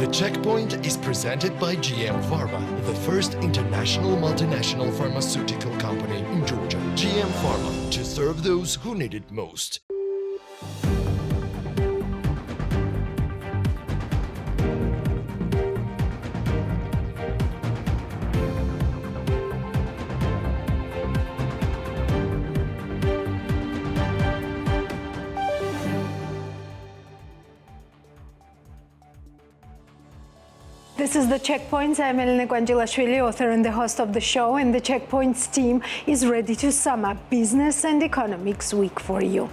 The Checkpoint is presented by GM Pharma, the first international multinational pharmaceutical company in Georgia. GM Pharma, to serve those who need it most. This is The Checkpoints. I'm Elena Guangilashvili, author and the host of the show, and the Checkpoints team is ready to sum up Business and Economics Week for you.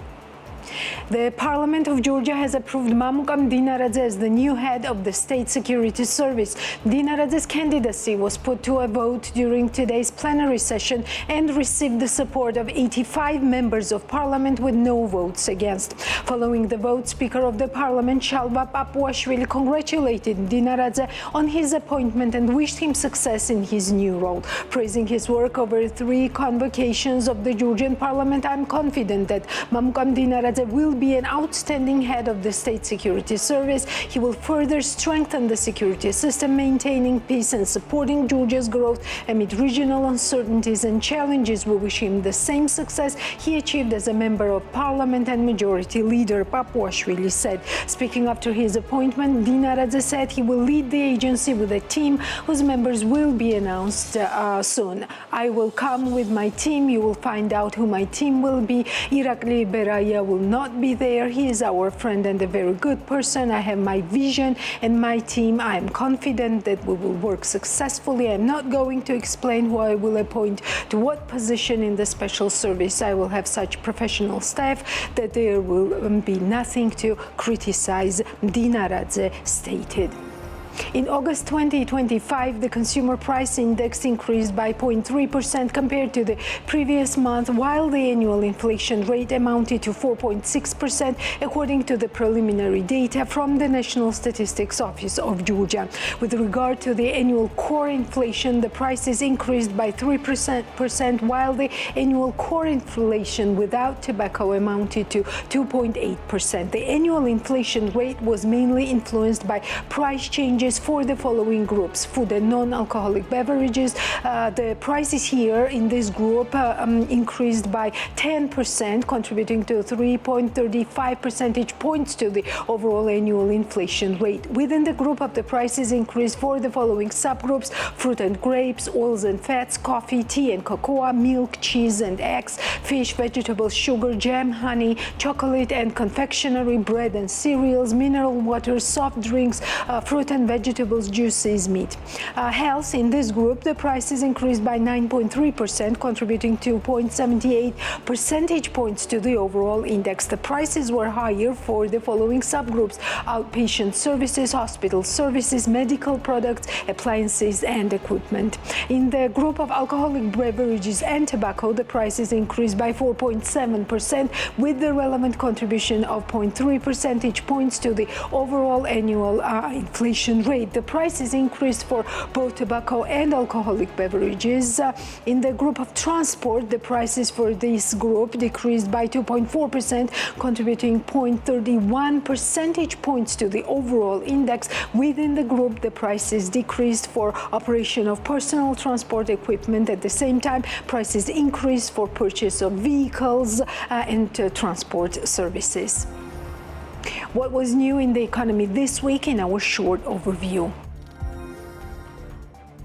The Parliament of Georgia has approved Mamukam Dinaradze as the new head of the State Security Service. Dinaradze's candidacy was put to a vote during today's plenary session and received the support of 85 members of Parliament with no votes against. Following the vote, Speaker of the Parliament, Shalva Papuashvili, congratulated Dinaradze on his appointment and wished him success in his new role. Praising his work over 3 convocations of the Georgian Parliament, I'm confident that Mamukam Dinaradze will be an outstanding head of the State Security Service. He will further strengthen the security system, maintaining peace and supporting Georgia's growth amid regional uncertainties and challenges. We wish him the same success he achieved as a member of Parliament and Majority Leader, Papuashvili said. Speaking after his appointment, Dinaradze said he will lead the agency with a team whose members will be announced soon. I will come with my team. You will find out who my team will be. Irakli Beraya will not be there. He is our friend and a very good person. I have my vision and my team. I am confident that we will work successfully. I'm not going to explain who I will appoint to what position in the special service. I will have such professional staff that there will be nothing to criticize, Dinaradze stated. In August 2025, the Consumer Price Index increased by 0.3% compared to the previous month, while the annual inflation rate amounted to 4.6%, according to the preliminary data from the National Statistics Office of Georgia. With regard to the annual core inflation, the prices increased by 3%, while the annual core inflation without tobacco amounted to 2.8%. The annual inflation rate was mainly influenced by price changes for the following groups: food and non-alcoholic beverages. The prices here in this group increased by 10%, contributing to 3.35 percentage points to the overall annual inflation rate. Within the group of the prices increased for the following subgroups: fruit and grapes, oils and fats, coffee, tea and cocoa, milk, cheese and eggs, fish, vegetables, sugar, jam, honey, chocolate and confectionery, bread and cereals, mineral water, soft drinks, fruit and vegetables, juices, meat. Health, in this group, the prices increased by 9.3%, contributing to 0.78 percentage points to the overall index. The prices were higher for the following subgroups: outpatient services, hospital services, medical products, appliances and equipment. In the group of alcoholic beverages and tobacco, the prices increased by 4.7%, with the relevant contribution of 0.3 percentage points to the overall annual inflation rate. The prices increased for both tobacco and alcoholic beverages. In the group of transport, the prices for this group decreased by 2.4%, contributing 0.31 percentage points to the overall index. Within the group, the prices decreased for operation of personal transport equipment. At the same time, prices increased for purchase of vehicles and transport services. What was new in the economy this week in our short overview?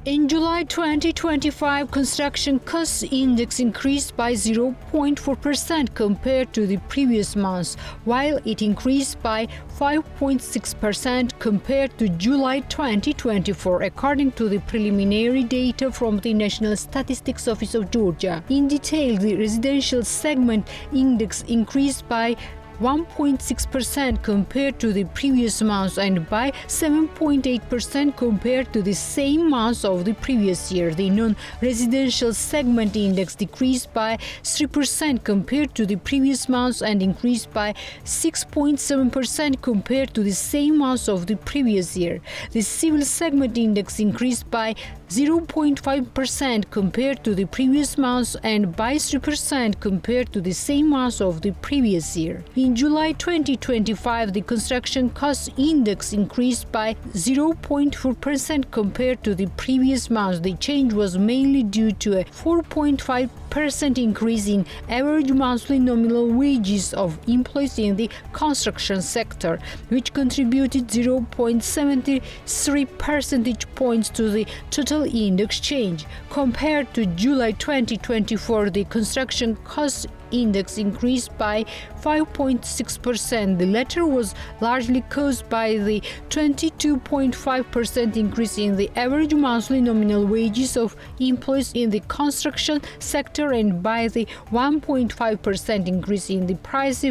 In July 2025, construction cost index increased by 0.4% compared to the previous month, while it increased by 5.6% compared to July 2024, according to the preliminary data from the National Statistics Office of Georgia. In detail, the residential segment index increased by 1.6% compared to the previous month and by 7.8% compared to the same month of the previous year. The non-residential segment index decreased by 3% compared to the previous month and increased by 6.7% compared to the same month of the previous year. The civil segment index increased by 0.5% compared to the previous month and by 3% compared to the same month of the previous year. In July 2025, the construction cost index increased by 0.4% compared to the previous month. The change was mainly due to a 4.5% increase in average monthly nominal wages of employees in the construction sector, which contributed 0.73 percentage points to the total index change. Compared to July 2024, the construction cost index increased by 5.6%. The latter was largely caused by the 22.5% increase in the average monthly nominal wages of employees in the construction sector and by the 1.5% increase in the price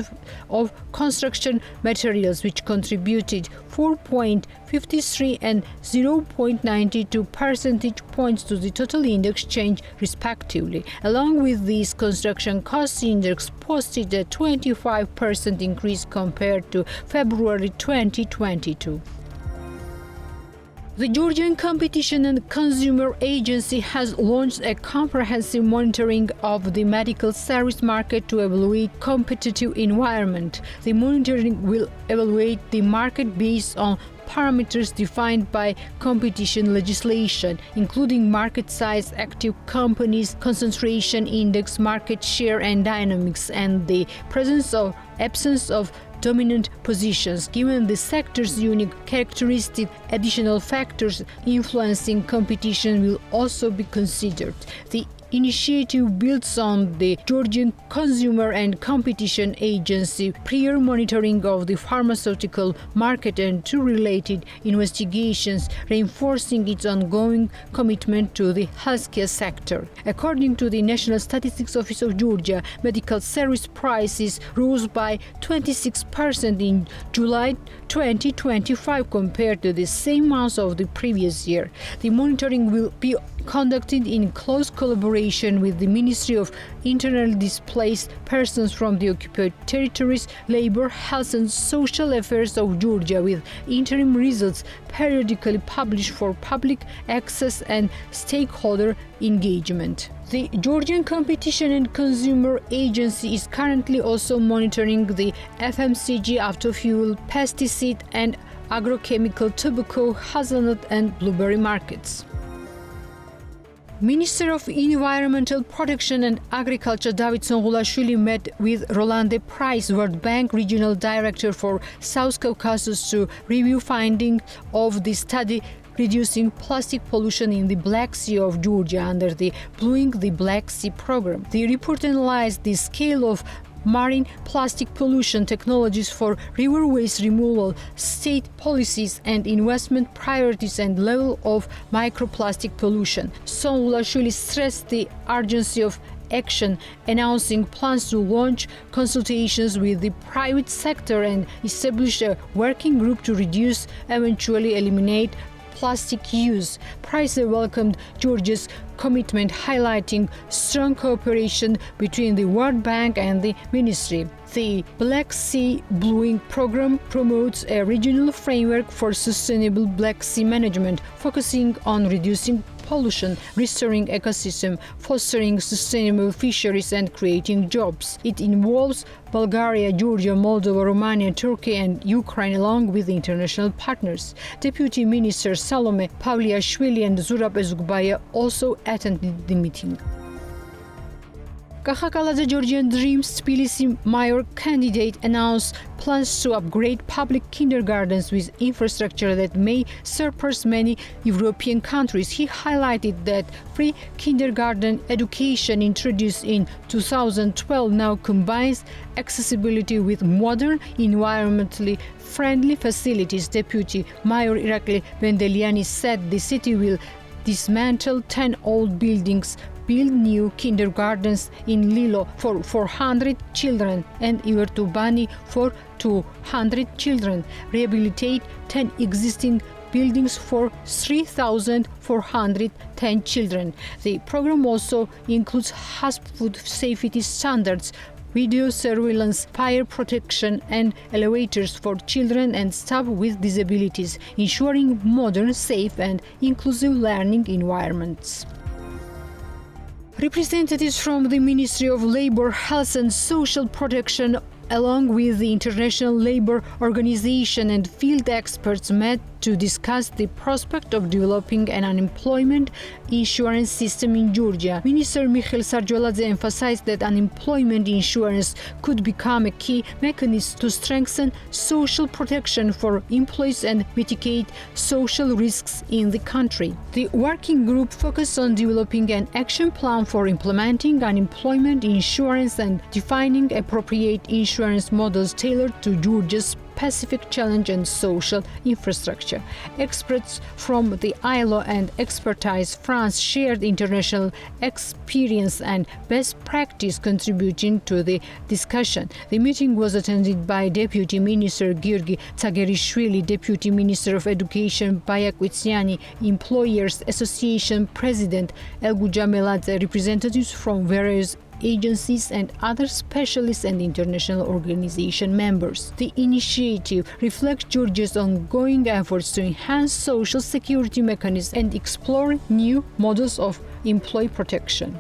of construction materials, which contributed 4.53 and 0.92 percentage points to the total index change, respectively. Along with these, construction cost index posted a 25% increase compared to February 2022. The Georgian Competition and Consumer Agency has launched a comprehensive monitoring of the medical service market to evaluate competitive environment. The monitoring will evaluate the market based on parameters defined by competition legislation, including market size, active companies, concentration index, market share and dynamics, and the presence or absence of dominant positions. Given the sector's unique characteristics, additional factors influencing competition will also be considered. The initiative builds on the Georgian Consumer and Competition Agency prior monitoring of the pharmaceutical market and two related investigations, reinforcing its ongoing commitment to the healthcare sector. According to the National Statistics Office of Georgia, medical service prices rose by 26% in July 2025 compared to the same month of the previous year. The monitoring will be conducted in close collaboration with the Ministry of Internally Displaced Persons from the Occupied Territories, Labor, Health and Social Affairs of Georgia, with interim results periodically published for public access and stakeholder engagement. The Georgian Competition and Consumer Agency is currently also monitoring the FMCG, autofuel, pesticide and agrochemical, tobacco, hazelnut and blueberry markets. Minister of Environmental Protection and Agriculture David Songulashvili met with Rolande Price, World Bank Regional Director for South Caucasus, to review findings of the study reducing plastic pollution in the Black Sea of Georgia under the Blueing the Black Sea program. The report analyzed the scale of marine plastic pollution, technologies for river waste removal, state policies and investment priorities, and level of microplastic pollution. Songulashvili stressed the urgency of action, announcing plans to launch consultations with the private sector and establish a working group to reduce, eventually eliminate plastic use. Price welcomed Georgia's commitment, highlighting strong cooperation between the World Bank and the ministry. The Black Sea Blueing program promotes a regional framework for sustainable Black Sea management, focusing on reducing pollution, restoring ecosystem, fostering sustainable fisheries and creating jobs. It involves Bulgaria, Georgia, Moldova, Romania, Turkey and Ukraine along with international partners. Deputy Minister Salome Pavliashvili and Zurab Ezukbaya also attended the meeting. Kakhakalada Georgian Dreams Tbilisi mayor candidate announced plans to upgrade public kindergartens with infrastructure that may surpass many European countries. He highlighted that free kindergarten education introduced in 2012 now combines accessibility with modern, environmentally friendly facilities. Deputy Mayor Irakli Vendeliani said the city will dismantle 10 old buildings, build new kindergartens in Lilo for 400 children and Ivertubani for 200 children, rehabilitate 10 existing buildings for 3,410 children. The program also includes food safety standards, video surveillance, fire protection, and elevators for children and staff with disabilities, ensuring modern, safe, and inclusive learning environments. Representatives from the Ministry of Labor, Health and Social Protection, along with the International Labour Organization and field experts, met to discuss the prospect of developing an unemployment insurance system in Georgia. Minister Mikhail Sarjoladze emphasized that unemployment insurance could become a key mechanism to strengthen social protection for employees and mitigate social risks in the country. The working group focused on developing an action plan for implementing unemployment insurance and defining appropriate insurance models tailored to Georgia's specific challenge and social infrastructure. Experts from the ILO and Expertise France shared international experience and best practice contributing to the discussion. The meeting was attended by Deputy Minister Georgi Tsagerishvili, Deputy Minister of Education Bayak Vitsiani, Employers Association President Elgu Jameladze, representatives from various agencies and other specialists and international organization members. The initiative reflects Georgia's ongoing efforts to enhance social security mechanisms and explore new models of employee protection.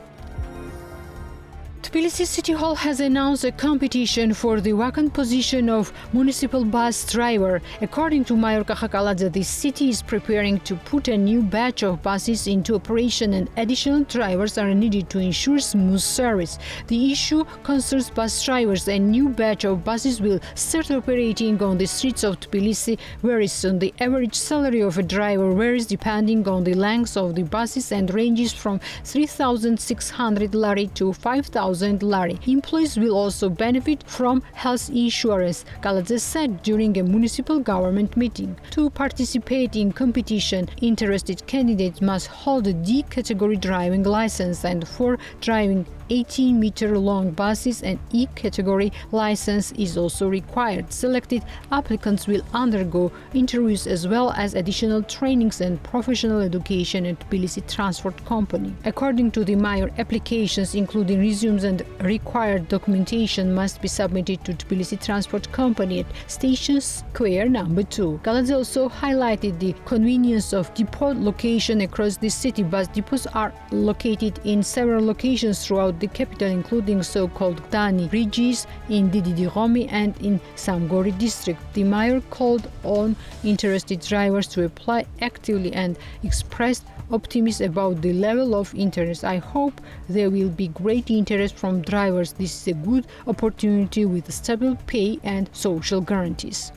Tbilisi City Hall has announced a competition for the vacant position of municipal bus driver. According to Mayor Kakakaladze, the city is preparing to put a new batch of buses into operation and additional drivers are needed to ensure smooth service. The issue concerns bus drivers. A new batch of buses will start operating on the streets of Tbilisi very soon. The average salary of a driver varies depending on the length of the buses and ranges from 3,600 lari to 5,000 lari. Employees will also benefit from health insurance, Kaladze said during a municipal government meeting. To participate in competition, interested candidates must hold a D category driving license, and for driving 18-meter-long buses, an E category license is also required. Selected applicants will undergo interviews as well as additional trainings and professional education at Tbilisi Transport Company. According to the mayor, applications including resumes and required documentation must be submitted to Tbilisi Transport Company at Station Square number 2. Kaladze also highlighted the convenience of depot location across the city. Bus depots are located in several locations throughout the capital, including so-called Gdani Regis, in Didiromi and in Samgori district. The mayor called on interested drivers to apply actively and expressed optimism about the level of interest. I hope there will be great interest from drivers. This is a good opportunity with stable pay and social guarantees.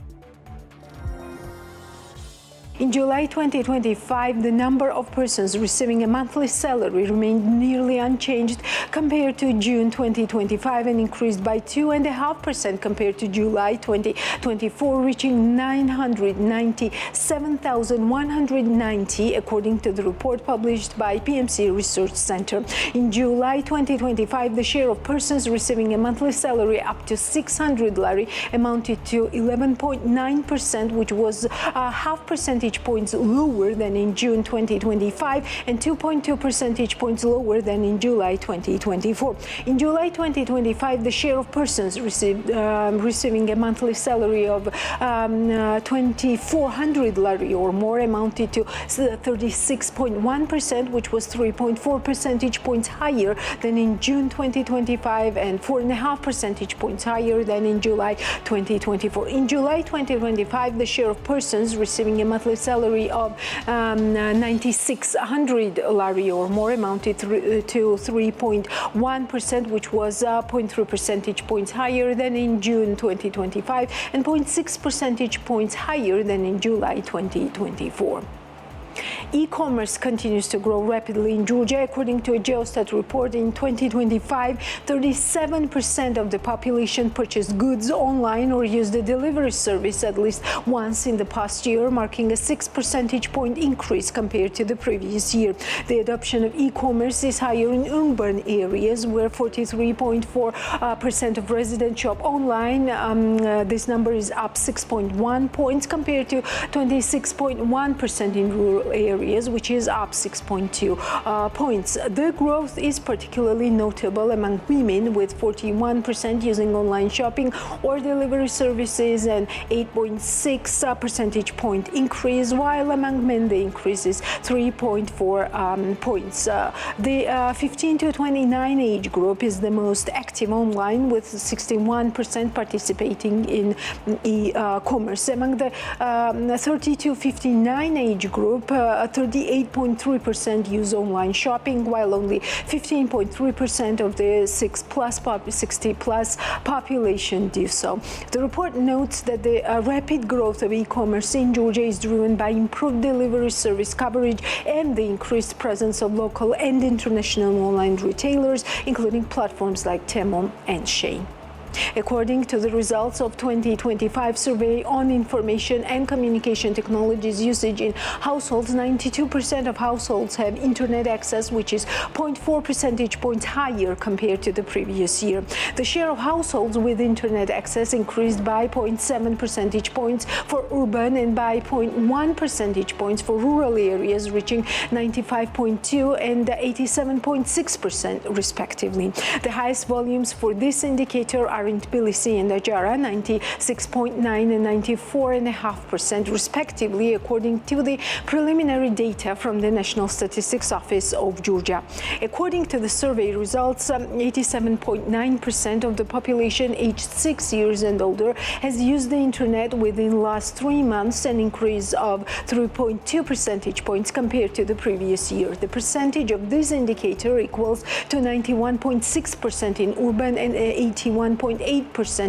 In July 2025, the number of persons receiving a monthly salary remained nearly unchanged compared to June 2025 and increased by 2.5% compared to July 2024, reaching 997,190, according to the report published by PMC Research Center. In July 2025, the share of persons receiving a monthly salary up to 600 lari amounted to 11.9%, which was a half percentage points lower than in June 2025 and 2.2 percentage points lower than in July 2024. In July 2025, the share of persons receiving a monthly salary of 2,400 lari or more amounted to 36.1%, which was 3.4 percentage points higher than in June 2025 and 4.5 percentage points higher than in July 2024. In July 2025, the share of persons receiving a monthly salary of 9,600 lari or more amounted to 3.1%, which was 0.3 percentage points higher than in June 2025 and 0.6 percentage points higher than in July 2024. E-commerce continues to grow rapidly in Georgia. According to a Geostat report, in 2025, 37% of the population purchased goods online or used a delivery service at least once in the past year, marking a 6 percentage point increase compared to the previous year. The adoption of e-commerce is higher in urban areas, where 43.4% of residents shop online. This number is up 6.1 points compared to 26.1% in rural areas, which is up 6.2 points. The growth is particularly notable among women, with 41% using online shopping or delivery services, and 8.6 percentage point increase, while among men the increase is 3.4 points. The 15 to 29 age group is the most active online, with 61% participating in e-commerce. Among the 30 to 59 age group, 38.3% use online shopping, while only 15.3% of the 60-plus population do so. The report notes that the rapid growth of e-commerce in Georgia is driven by improved delivery service coverage and the increased presence of local and international online retailers, including platforms like Temu and Shein. According to the results of 2025 survey on information and communication technologies usage in households, 92% of households have internet access, which is 0.4 percentage points higher compared to the previous year. The share of households with internet access increased by 0.7 percentage points for urban and by 0.1 percentage points for rural areas, reaching 95.2 and 87.6% respectively. The highest volumes for this indicator are in Tbilisi and Ajara, 96.9 and 94.5% respectively, according to the preliminary data from the National Statistics Office of Georgia. According to the survey results, 87.9% of the population aged 6 years and older has used the internet within the last 3 months, an increase of 3.2 percentage points compared to the previous year. The percentage of this indicator equals to 91.6% in urban and 81.8%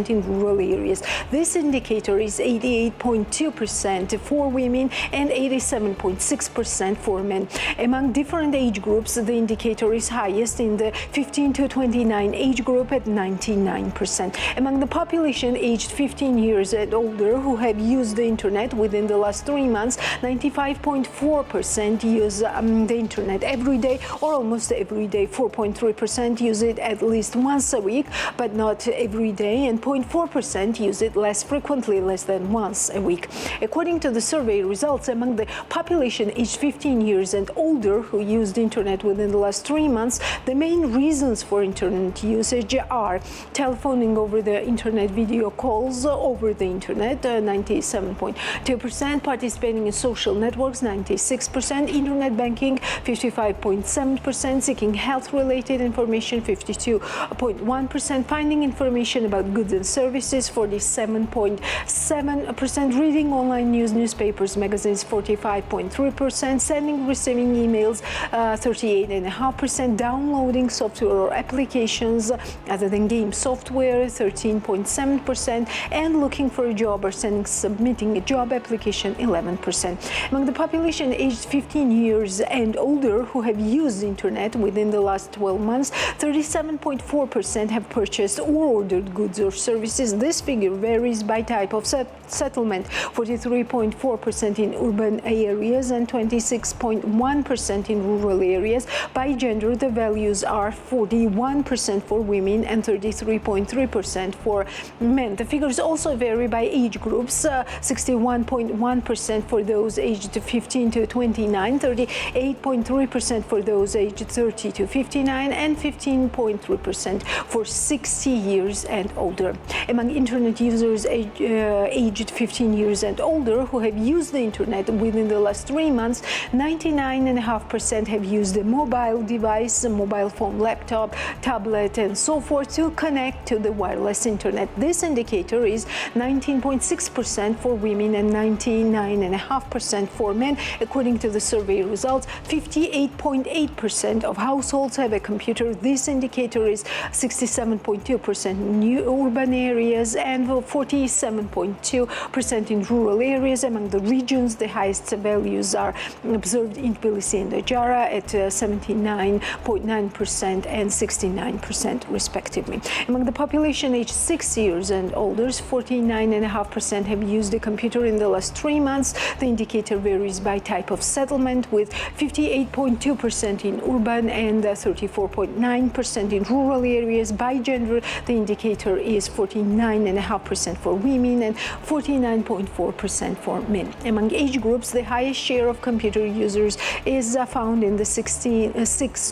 in rural areas. This indicator is 88.2% for women and 87.6% for men. Among different age groups, the indicator is highest in the 15 to 29 age group at 99%. Among the population aged 15 years and older who have used the internet within the last 3 months, 95.4% use the internet every day or almost every day. 4.3% use it at least once a week, but not every day, and 0.4% use it less frequently, less than once a week. According to the survey results, among the population aged 15 years and older who used the internet within the last 3 months, the main reasons for internet usage are telephoning over the internet, video calls over the internet, 97.2%, participating in social networks, 96%, internet banking, 55.7%, seeking health-related information, 52.1%, finding information about goods and services, 47.7%, reading online news, newspapers, magazines, 45.3%, sending, receiving emails, 38.5%, downloading software or applications other than game software, 13.7%, and looking for a job or submitting a job application, 11%. Among the population aged 15 years and older who have used the internet within the last 12 months, 37.4% have purchased or ordered goods or services. This figure varies by type of settlement, 43.4% in urban areas and 26.1% in rural areas. By gender, the values are 41% for women and 33.3% for men. The figures also vary by age groups, 61.1% for those aged 15 to 29, 38.3% for those aged 30 to 59, and 15.3% for 60 years and older. Among internet users aged 15 years and older who have used the internet within the last 3 months, 99.5% have used a mobile device, a mobile phone, laptop, tablet, and so forth to connect to the wireless internet. This indicator is 19.6% for women and 99.5% for men. According to the survey results, 58.8% of households have a computer. This indicator is 67.2% in urban areas and 47.2% in rural areas. Among the regions, the highest values are observed in Tbilisi and Ajara at 79.9% and 69% respectively. Among the population aged 6 years and older, 49.5% have used a computer in the last 3 months. The indicator varies by type of settlement, with 58.2% in urban and 34.9% in rural areas. By gender, the indicator indicator is 49.5% for women and 49.4% for men. Among age groups, the highest share of computer users is found in the 6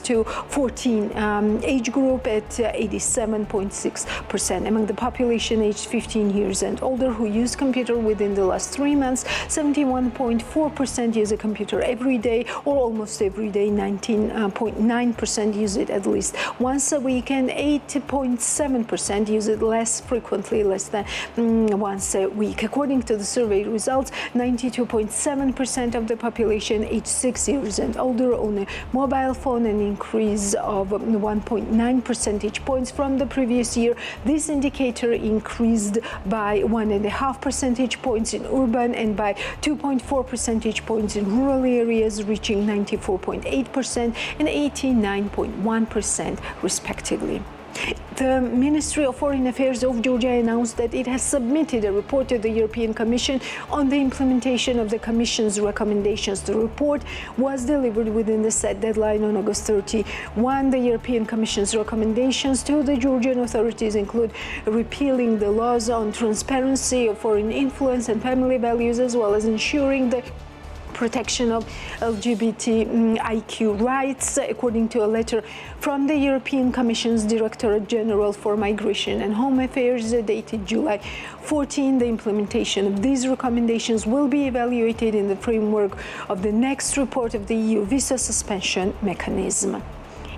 to 14 age group at 87.6%. Among the population aged 15 years and older who use computer within the last 3 months, 71.4% use a computer every day or almost every day, 19.9% use it at least once a week, and 8.7% use it less frequently, less than once a week. According to the survey results, 92.7% of the population aged 6 years and older own a mobile phone, an increase of 1.9 percentage points from the previous year. This indicator increased by 1.5 percentage points in urban and by 2.4 percentage points in rural areas, reaching 94.8% and 89.1% respectively. The Ministry of Foreign Affairs of Georgia announced that it has submitted a report to the European Commission on the implementation of the Commission's recommendations. The report was delivered within the set deadline on August 31. The European Commission's recommendations to the Georgian authorities include repealing the laws on transparency of foreign influence and family values, as well as ensuring the protection of LGBTIQ rights. According to a letter from the European Commission's Directorate General for Migration and Home Affairs dated July 14, the implementation of these recommendations will be evaluated in the framework of the next report of the EU visa suspension mechanism.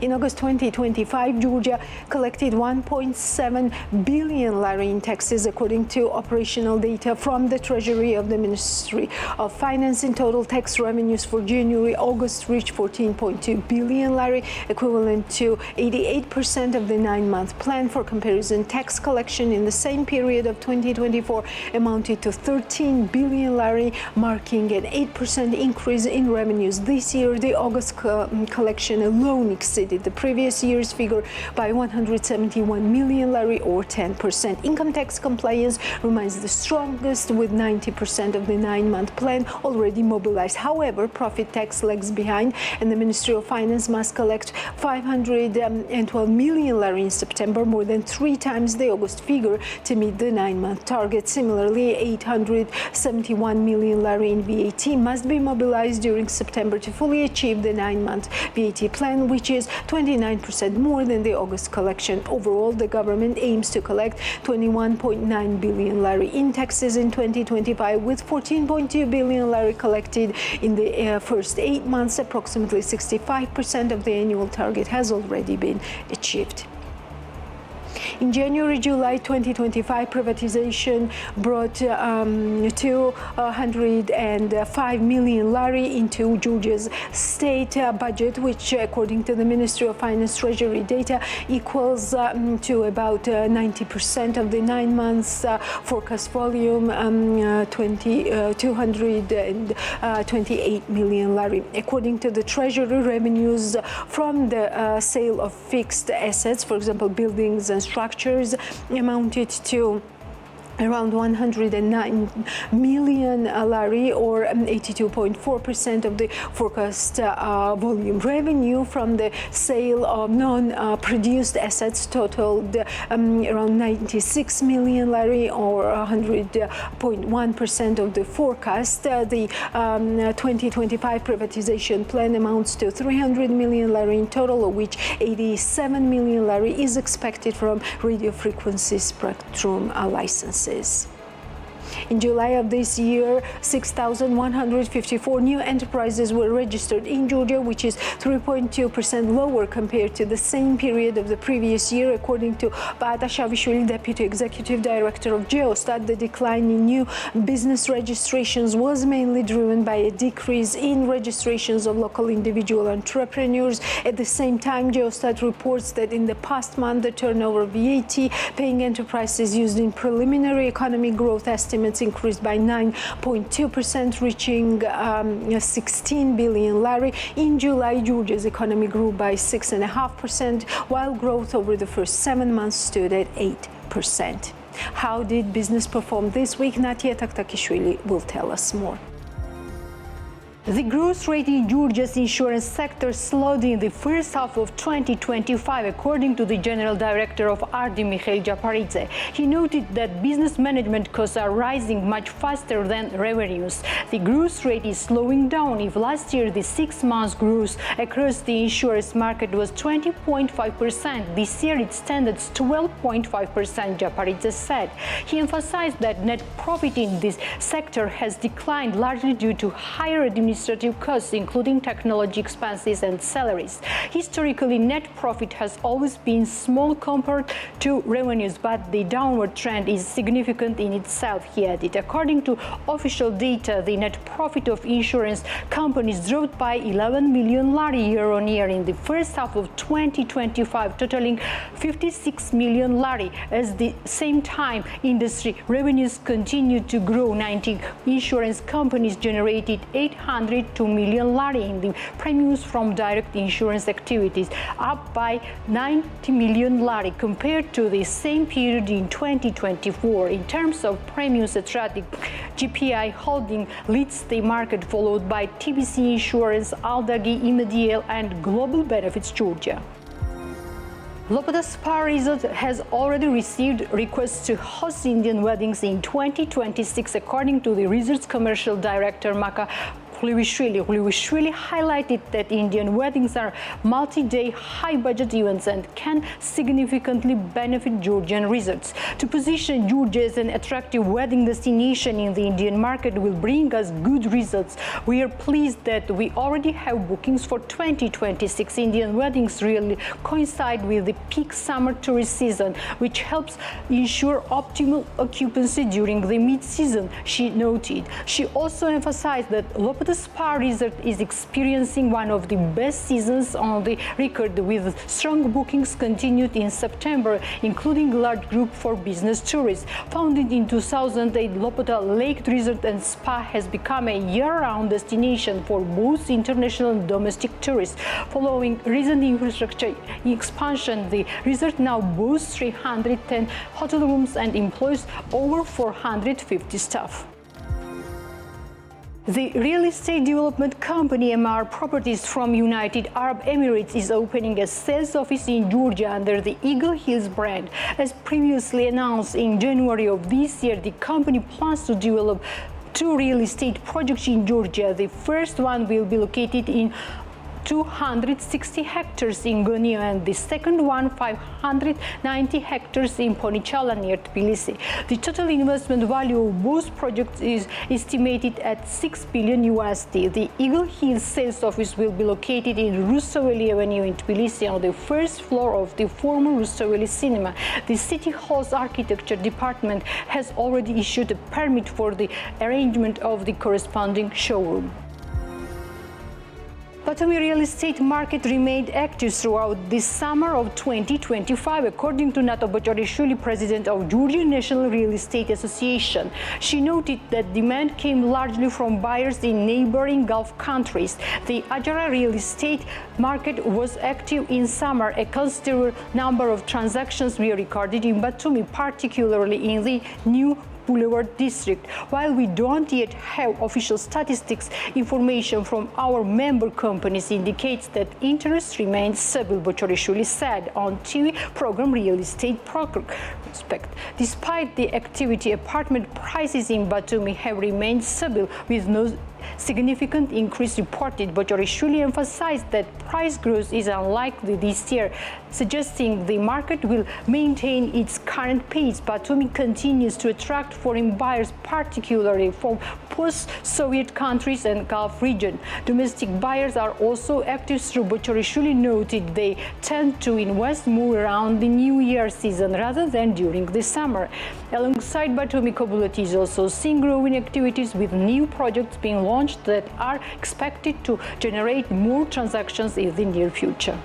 In August 2025, Georgia collected 1.7 billion lari in taxes, according to operational data from the Treasury of the Ministry of Finance. In total, tax revenues for January-August reached 14.2 billion lari, equivalent to 88% of the 9-month plan. For comparison, tax collection in the same period of 2024 amounted to 13 billion lari, marking an 8% increase in revenues. This year, the August collection alone exceeded the previous year's figure by 171 million lari or 10%. Income tax compliance remains the strongest, with 90% of the 9-month plan already mobilized. However, profit tax lags behind, and the Ministry of Finance must collect 512 million lari in September, more than 3 times the August figure, to meet the 9-month target. Similarly, 871 million lari in VAT must be mobilized during September to fully achieve the 9-month VAT plan, which is 29% more than the August collection. Overall, the government aims to collect 21.9 billion lari in taxes in 2025, with 14.2 billion lari collected in the first 8 months. Approximately 65% of the annual target has already been achieved. In January-July 2025, privatization brought 205 million lari into Georgia's state budget, which, according to the Ministry of Finance Treasury data, equals to about 90% of the 9 months forecast volume, 228 million lari. According to the Treasury, revenues from the sale of fixed assets, for example, buildings and structures, amounted to around 109 million lari, or 82.4% of the forecast volume. Revenue from the sale of non-produced assets totaled around 96 million lari, or 100.1% of the forecast. The 2025 privatization plan amounts to 300 million lari in total, of which 87 million lari is expected from radio frequency spectrum licenses. In July of this year, 6,154 new enterprises were registered in Georgia, which is 3.2% lower compared to the same period of the previous year. According to Beata Shavishvili, Deputy Executive Director of Geostat, the decline in new business registrations was mainly driven by a decrease in registrations of local individual entrepreneurs. At the same time, Geostat reports that in the past month, the turnover of VAT paying enterprises used in preliminary economic growth estimates increased by 9.2%, reaching 16 billion lari. In July, Georgia's economy grew by 6.5%, while growth over the first 7 months stood at 8%. How did business perform this week? Natia Taktakishvili will tell us more. The growth rate in Georgia's insurance sector slowed in the first half of 2025, according to the General Director of RD, Mikhail Japaridze. He noted that business management costs are rising much faster than revenues. The growth rate is slowing down. If last year the 6 months growth across the insurance market was 20.5%, this year it stands at 12.5%, Japaridze said. He emphasized that net profit in this sector has declined largely due to higher administrative costs, including technology expenses and salaries. Historically, net profit has always been small compared to revenues, but the downward trend is significant in itself, he added. According to official data, the net profit of insurance companies dropped by 11 million lari year-on-year in the first half of 2025, totaling 56 million lari. At the same time, industry revenues continued to grow. 90 insurance companies generated 802 million lari in the premiums from direct insurance activities, up by 90 million lari compared to the same period in 2024. In terms of premiums attracted, GPI Holding leads the market, followed by TBC Insurance, Aldagi, Imediel, and Global Benefits Georgia. Lopata Spa Resort has already received requests to host Indian weddings in 2026, according to the resort's commercial director, Maka Hulivishvili highlighted that Indian weddings are multi-day, high-budget events and can significantly benefit Georgian resorts. To position Georgia as an attractive wedding destination in the Indian market will bring us good results. We are pleased that we already have bookings for 2026. Indian weddings really coincide with the peak summer tourist season, which helps ensure optimal occupancy during the mid-season, she noted. She also emphasized that Lopata Spa Resort is experiencing one of the best seasons on the record, with strong bookings continued in September, including a large group for business tourists. Founded in 2008, Lopata Lake Resort and Spa has become a year-round destination for both international and domestic tourists. Following recent infrastructure expansion, the resort now boasts 310 hotel rooms and employs over 450 staff. The real estate development company MR Properties from United Arab Emirates is opening a sales office in Georgia under the Eagle Hills brand. As previously announced in January of this year, the company plans to develop 2 real estate projects in Georgia. The first one will be located in 260 hectares in Gonia, and the second one 590 hectares in Ponichala near Tbilisi. The total investment value of both projects is estimated at $6 billion USD. The Eagle Hills sales office will be located in Rustaveli Avenue in Tbilisi, on the first floor of the former Rustaveli Cinema. The City Hall's architecture department has already issued a permit for the arrangement of the corresponding showroom. Batumi real estate market remained active throughout the summer of 2025, according to Nato Bochorishvili, president of Georgian National Real Estate Association. She noted that demand came largely from buyers in neighboring Gulf countries. The Ajara real estate market was active in summer. A considerable number of transactions were recorded in Batumi, particularly in the new Boulevard district. While we don't yet have official statistics, information from our member companies indicates that interest remains stable, Bochorishvili said on TV program Real Estate Prospect. Despite the activity, apartment prices in Batumi have remained stable, with no significant increase reported. Bochorishvili emphasized that price growth is unlikely this year, suggesting the market will maintain its current pace. Batumi continues to attract foreign buyers, particularly from post-Soviet countries and Gulf region. Domestic buyers are also active through Bochorishvili noted they tend to invest more around the New Year season rather than during the summer. Alongside Batumi, Kobuleti is also seeing growing activities, with new projects being launched that are expected to generate more transactions in the near future.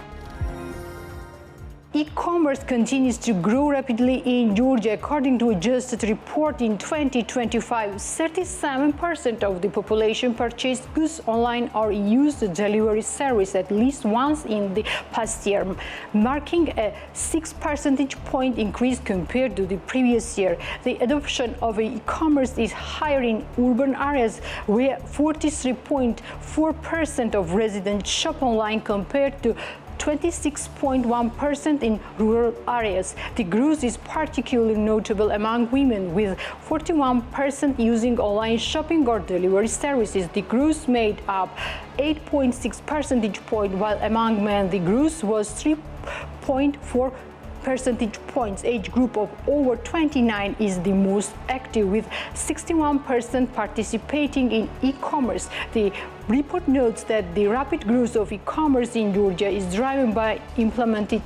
E-commerce continues to grow rapidly in Georgia. According to a Geostat report, in 2025, 37% of the population purchased goods online or used the delivery service at least once in the past year, marking a 6 percentage point increase compared to the previous year. The adoption of e-commerce is higher in urban areas, where 43.4% of residents shop online compared to 26.1% in rural areas. The growth is particularly notable among women, with 41% using online shopping or delivery services. The growth made up 8.6 percentage points, while among men the growth was 3.4 percentage points. Age group of over 29 is the most active, with 61% participating in e-commerce. The report notes that the rapid growth of e-commerce in Georgia is driven by implemented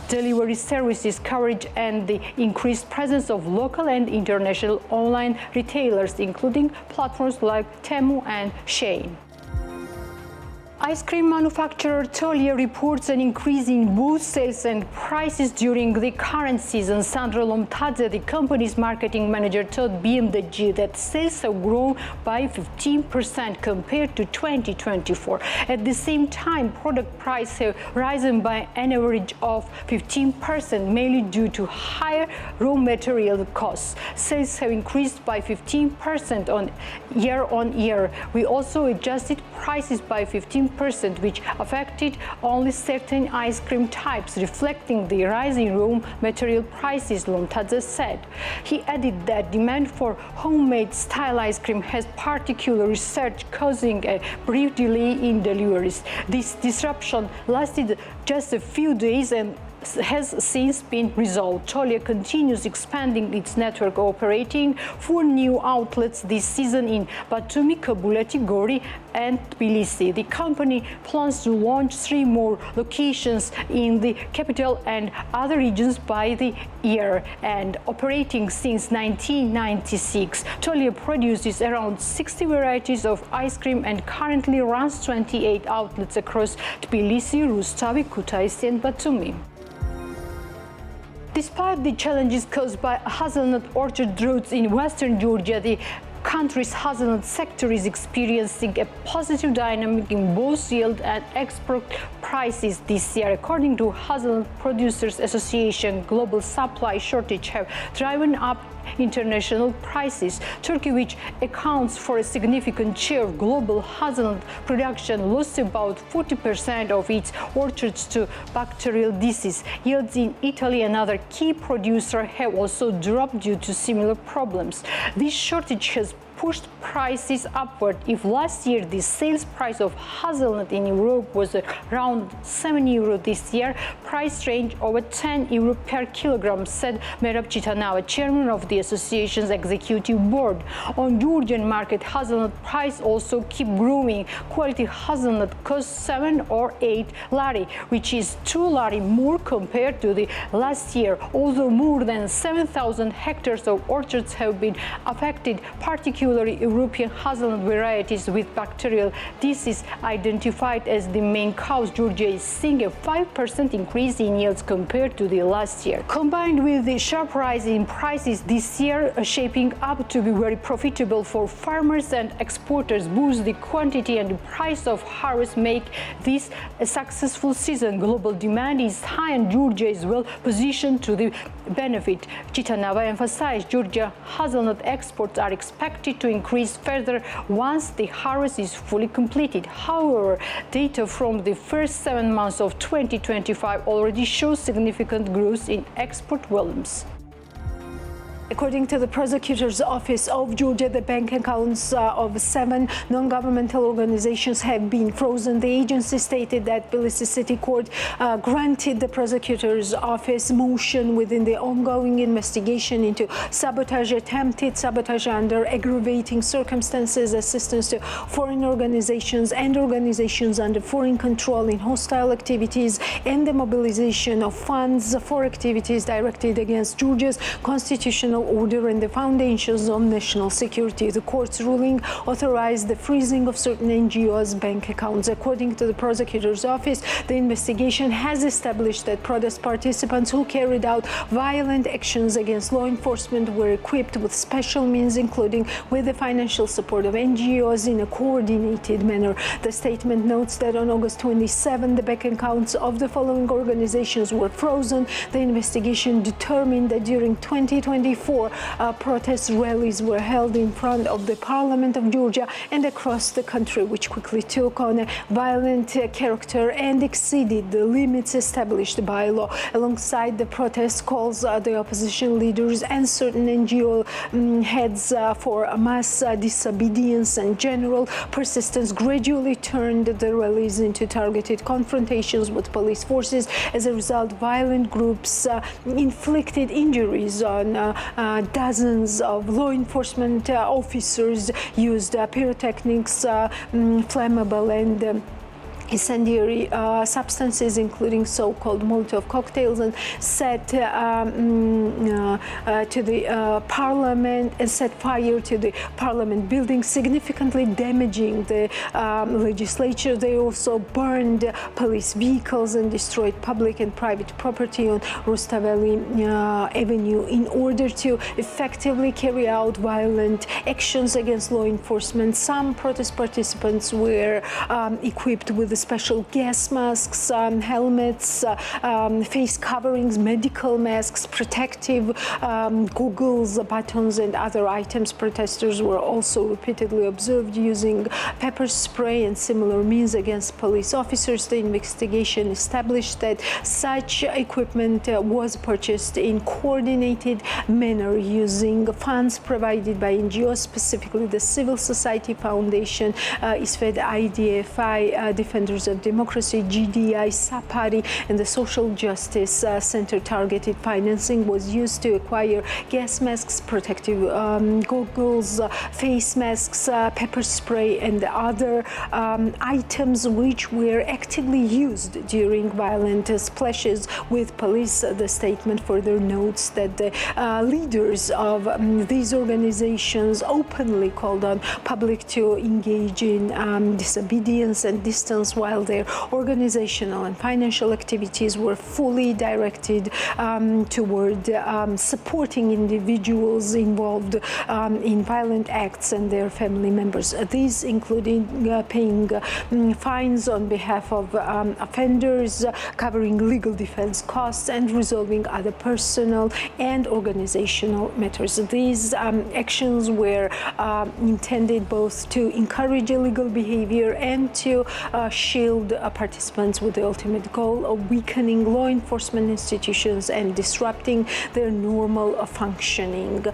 delivery services coverage and the increased presence of local and international online retailers, including platforms like Temu and Shein. Ice cream manufacturer Tolya reports an increase in both sales and prices during the current season. Sandra Lomtadze, the company's marketing manager, told BMDG that sales have grown by 15% compared to 2024. At the same time, product prices have risen by an average of 15%, mainly due to higher raw material costs. Sales have increased by 15% on year. We also adjusted prices by 15%, which affected only certain ice cream types, reflecting the rise in raw material prices, Lomtadze said. He added that demand for homemade style ice cream has particularly surged, causing a brief delay in deliveries. This disruption lasted just a few days and has since been resolved. Tolya continues expanding its network, operating 4 new outlets this season in Batumi, Kabuleti, Gori, and Tbilisi. The company plans to launch 3 more locations in the capital and other regions by the year. And operating since 1996, Tolya produces around 60 varieties of ice cream and currently runs 28 outlets across Tbilisi, Rustavi, Kutaisi, and Batumi. Despite the challenges caused by hazelnut orchard droughts in western Georgia, the country's hazelnut sector is experiencing a positive dynamic in both yield and export prices this year. According to Hazelnut Producers Association, global supply shortage have driven up international prices. Turkey, which accounts for a significant share of global hazelnut production, lost about 40% of its orchards to bacterial disease. Yields in Italy, another key producer, have also dropped due to similar problems. This shortage has pushed prices upward. If last year the sales price of hazelnut in Europe was around €7 this year, price range over €10 per kilogram, said Merab Chitanava, chairman of the association's executive board. On Georgian market, hazelnut price also keep growing. Quality hazelnut costs 7 or 8 lari, which is 2 lari more compared to the last year. Although more than 7,000 hectares of orchards have been affected, particularly European hazelnut varieties with bacterial disease identified as the main cause, Georgia is seeing a 5% increase in yields compared to the last year. Combined with the sharp rise in prices this year, shaping up to be very profitable for farmers and exporters, boost the quantity and the price of harvest, make this a successful season. Global demand is high and Georgia is well positioned to the benefit. Chitanava emphasized Georgia hazelnut exports are expected to increase further once the harvest is fully completed. However, data from the first 7 months of 2025 already shows significant growth in export volumes. According to the Prosecutor's Office of Georgia, the bank accounts of 7 non-governmental organizations have been frozen. The agency stated that Tbilisi City Court granted the Prosecutor's Office motion within the ongoing investigation into sabotage, attempted sabotage under aggravating circumstances, assistance to foreign organizations and organizations under foreign control in hostile activities, and the mobilization of funds for activities directed against Georgia's constitutional international order and the foundations of national security. The court's ruling authorized the freezing of certain NGOs' bank accounts. According to the prosecutor's office, the investigation has established that protest participants who carried out violent actions against law enforcement were equipped with special means, including with the financial support of NGOs in a coordinated manner. The statement notes that on August 27, the bank accounts of the following organizations were frozen. The investigation determined that during 2024, protest rallies were held in front of the Parliament of Georgia and across the country, which quickly took on a violent character and exceeded the limits established by law. Alongside the protest calls, the opposition leaders and certain NGO heads for mass disobedience and general persistence gradually turned the rallies into targeted confrontations with police forces. As a result, violent groups inflicted injuries on dozens of law enforcement officers, used pyrotechnics, flammable and incendiary substances, including so-called Molotov cocktails, and set to the parliament and set fire to the parliament building, significantly damaging the legislature. They also burned police vehicles and destroyed public and private property on Rustaveli Avenue in order to effectively carry out violent actions against law enforcement. Some protest participants were equipped with special gas masks, helmets, face coverings, medical masks, protective goggles, batons, and other items. Protesters were also repeatedly observed using pepper spray and similar means against police officers. The investigation established that such equipment was purchased in coordinated manner using funds provided by NGOs, specifically the Civil Society Foundation, ISFED, IDFI, Defenders of Democracy, GDI, SAPARI, and the Social Justice Center. Targeted financing was used to acquire gas masks, protective goggles, face masks, pepper spray, and other items which were actively used during violent splashes with police. The statement further notes that the leaders of these organizations openly called on public to engage in disobedience and distance, while their organizational and financial activities were fully directed toward supporting individuals involved in violent acts and their family members. These including paying fines on behalf of offenders, covering legal defense costs, and resolving other personal and organizational matters. These actions were intended both to encourage illegal behavior and to shield participants, with the ultimate goal of weakening law enforcement institutions and disrupting their normal functioning.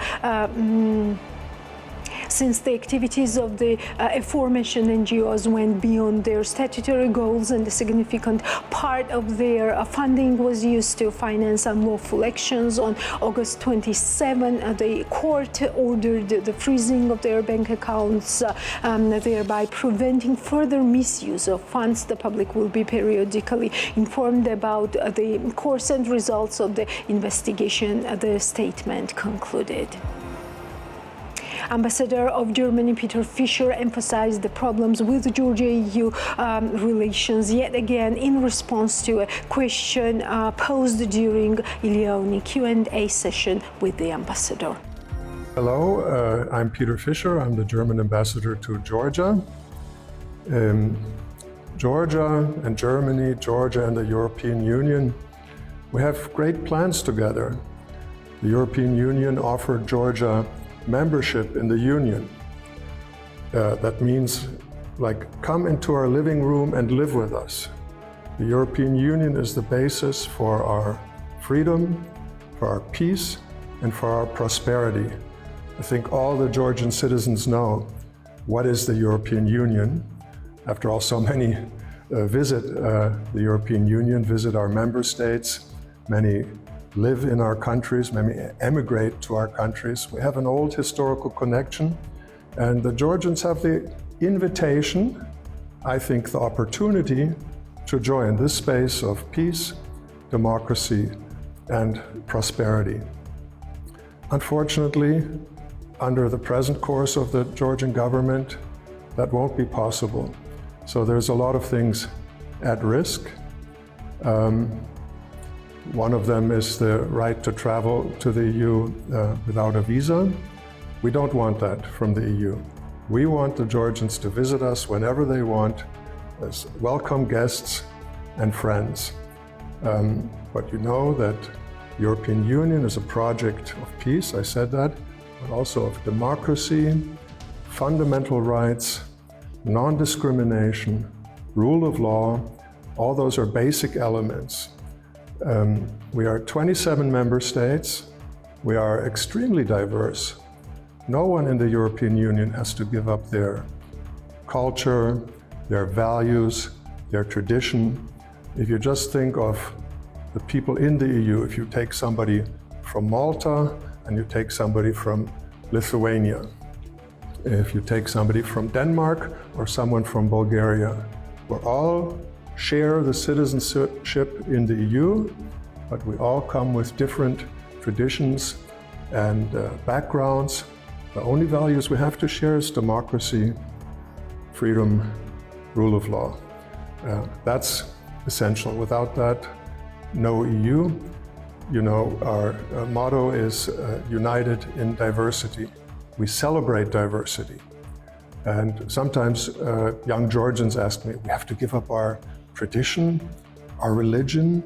Since the activities of the aforementioned NGOs went beyond their statutory goals and a significant part of their funding was used to finance unlawful actions, on August 27, the court ordered the freezing of their bank accounts, thereby preventing further misuse of funds. The public will be periodically informed about the course and results of the investigation, the statement concluded. Ambassador of Germany Peter Fischer emphasized the problems with Georgia-EU relations yet again in response to a question posed during Ilioni Q&A session with the ambassador. Hello, I'm Peter Fischer. I'm the German ambassador to Georgia. Georgia and Germany, Georgia and the European Union, we have great plans together. The European Union offered Georgia membership in the Union. That means, come into our living room and live with us. The European Union is the basis for our freedom, for our peace, and for our prosperity. I think all the Georgian citizens know what is the European Union. After all, so many visit the European Union, visit our member states. Many live in our countries, many emigrate to our countries. We have an old historical connection, and the Georgians have the invitation, I think the opportunity, to join this space of peace, democracy, and prosperity. Unfortunately, under the present course of the Georgian government, that won't be possible. So there's a lot of things at risk. One of them is the right to travel to the EU without a visa. We don't want that from the EU. We want the Georgians to visit us whenever they want as welcome guests and friends. But you know that the European Union is a project of peace, I said that, but also of democracy, fundamental rights, non-discrimination, rule of law. All those are basic elements. We are 27 member states. We are extremely diverse. No one in the European Union has to give up their culture, their values, their tradition. If you just think of the people in the EU, if you take somebody from Malta and you take somebody from Lithuania, if you take somebody from Denmark or someone from Bulgaria, we all share the citizenship in the EU, but we all come with different traditions and backgrounds. The only values we have to share is democracy, freedom, rule of law. That's essential. Without that, no EU. You know, our motto is united in diversity. We celebrate diversity. And sometimes young Georgians ask me, we have to give up our tradition, our religion,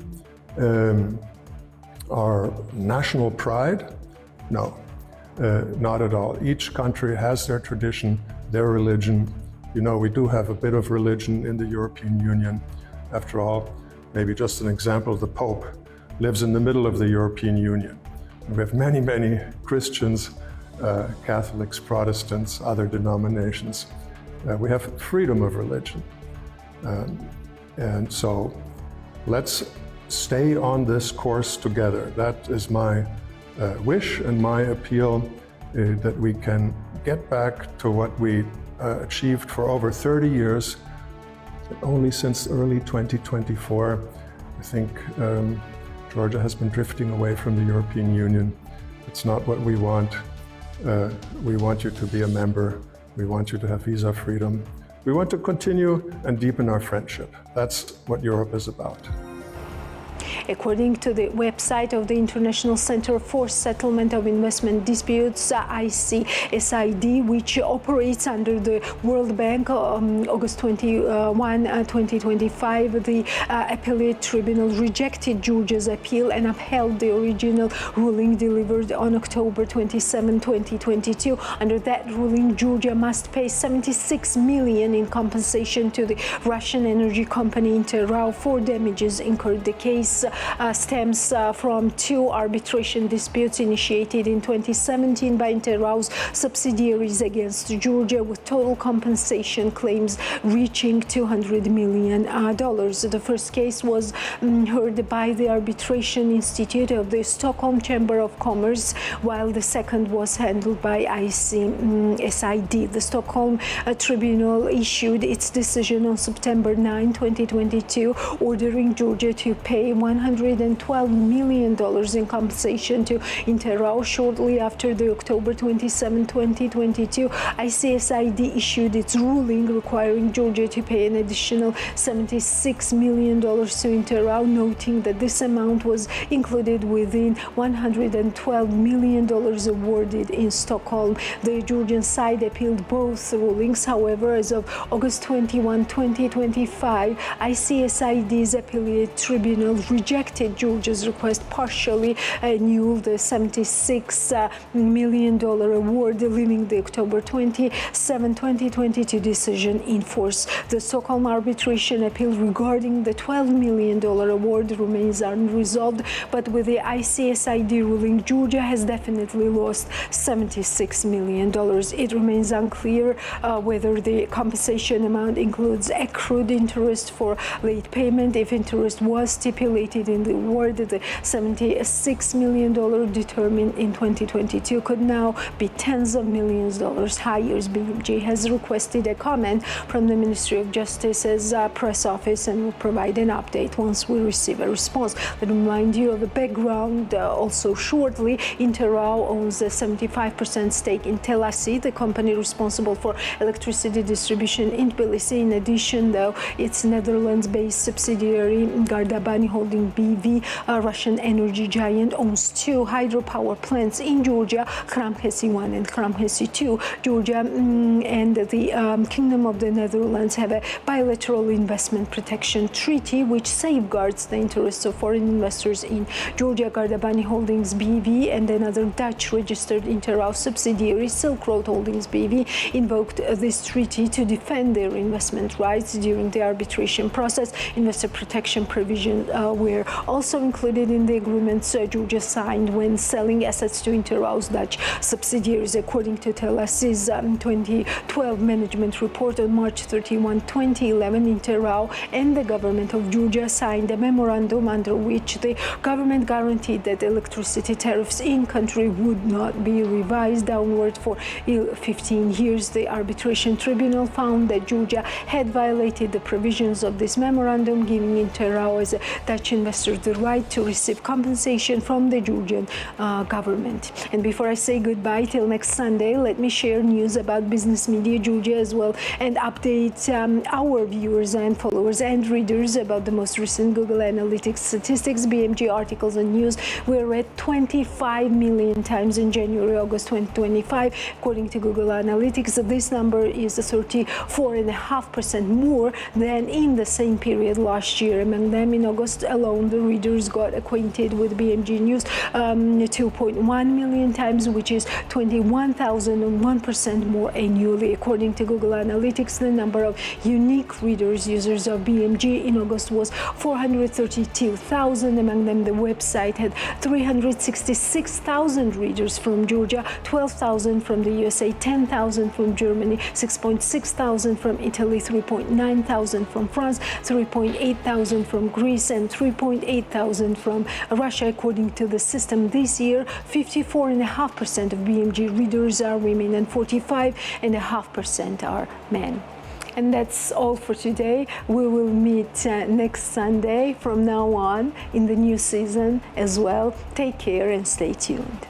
our national pride? No, not at all. Each country has their tradition, their religion. You know, we do have a bit of religion in the European Union. After all, maybe just an example, the Pope lives in the middle of the European Union. We have many, many Christians, Catholics, Protestants, other denominations. We have freedom of religion. And so let's stay on this course together. That is my wish and my appeal, that we can get back to what we achieved for over 30 years. Only since early 2024, I think Georgia has been drifting away from the European Union. It's not what we want. We want you to be a member. We want you to have visa freedom. We want to continue and deepen our friendship. That's what Europe is about. According to the website of the International Center for Settlement of Investment Disputes, ICSID, which operates under the World Bank, August 21, 2025, the appellate tribunal rejected Georgia's appeal and upheld the original ruling delivered on October 27, 2022. Under that ruling, Georgia must pay $76 million in compensation to the Russian energy company Interrau for damages incurred. The case stems from two arbitration disputes initiated in 2017 by Interrau's subsidiaries against Georgia, with total compensation claims reaching $200 million. The first case was heard by the Arbitration Institute of the Stockholm Chamber of Commerce, while the second was handled by ICSID. The Stockholm Tribunal issued its decision on September 9, 2022, ordering Georgia to pay $112 million in compensation to Interrau. Shortly after the October 27, 2022, ICSID issued its ruling requiring Georgia to pay an additional $76 million to Interrau, noting that this amount was included within $112 million awarded in Stockholm. The Georgian side appealed both rulings. However, as of August 21, 2025, ICSID's appellate tribunal rejected Georgia's request, partially annulled the $76 million award, leaving the October 27, 2022 decision in force. The Stockholm arbitration appeal regarding the $12 million award remains unresolved, but with the ICSID ruling, Georgia has definitely lost $76 million. It remains unclear whether the compensation amount includes accrued interest for late payment. If interest was stipulated resulted in the award. The $76 million determined in 2022 could now be tens of millions of dollars higher. BMG has requested a comment from the Ministry of Justice's press office and will provide an update once we receive a response. Let me remind you of the background also shortly. Interrow owns a 75% stake in Telasi, the company responsible for electricity distribution in Tbilisi. In addition, though, its Netherlands-based subsidiary Gardabani Holding BV, a Russian energy giant, owns two hydropower plants in Georgia, Kramhesi 1 and Kramhesi 2. Georgia and the Kingdom of the Netherlands have a bilateral investment protection treaty which safeguards the interests of foreign investors in Georgia. Gardabani Holdings BV and another Dutch registered Interrow subsidiary, Silk Road Holdings BV, invoked this treaty to defend their investment rights during the arbitration process. Investor protection provisions were also included in the agreements Georgia signed when selling assets to Interrow's Dutch subsidiaries. According to Telasi's 2012 management report on March 31, 2011, Interrow and the government of Georgia signed a memorandum under which the government guaranteed that electricity tariffs in country would not be revised downward for 15 years. The arbitration tribunal found that Georgia had violated the provisions of this memorandum, giving Interrow as a Dutch investor the right to receive compensation from the Georgian government. And before I say goodbye till next Sunday, let me share news about Business Media Georgia as well and update our viewers and followers and readers about the most recent Google Analytics statistics. BMG articles and news were read 25 million times in January-August 2025. According to Google Analytics, this number is 34.5% more than in the same period last year. Among them, in August alone, the readers got acquainted with BMG News 2.1 million times, which is 21,001% more annually. According to Google Analytics, the number of unique readers, users of BMG in August was 432,000. Among them, the website had 366,000 readers from Georgia, 12,000 from the USA, 10,000 from Germany, 6,600 from Italy, 3,900 from France, 3,800 from Greece, and 3,800 from Russia. According to the system, this year, 54.5% of BMG readers are women and 45.5% are men. And that's all for today. We will meet next Sunday from now on in the new season as well. Take care and stay tuned.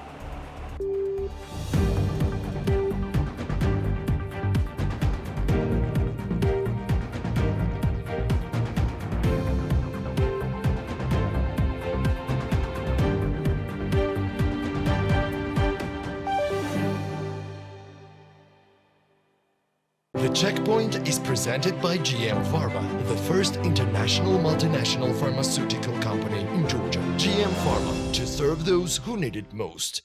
The Checkpoint is presented by GM Pharma, the first international multinational pharmaceutical company in Georgia. GM Pharma, to serve those who need it most.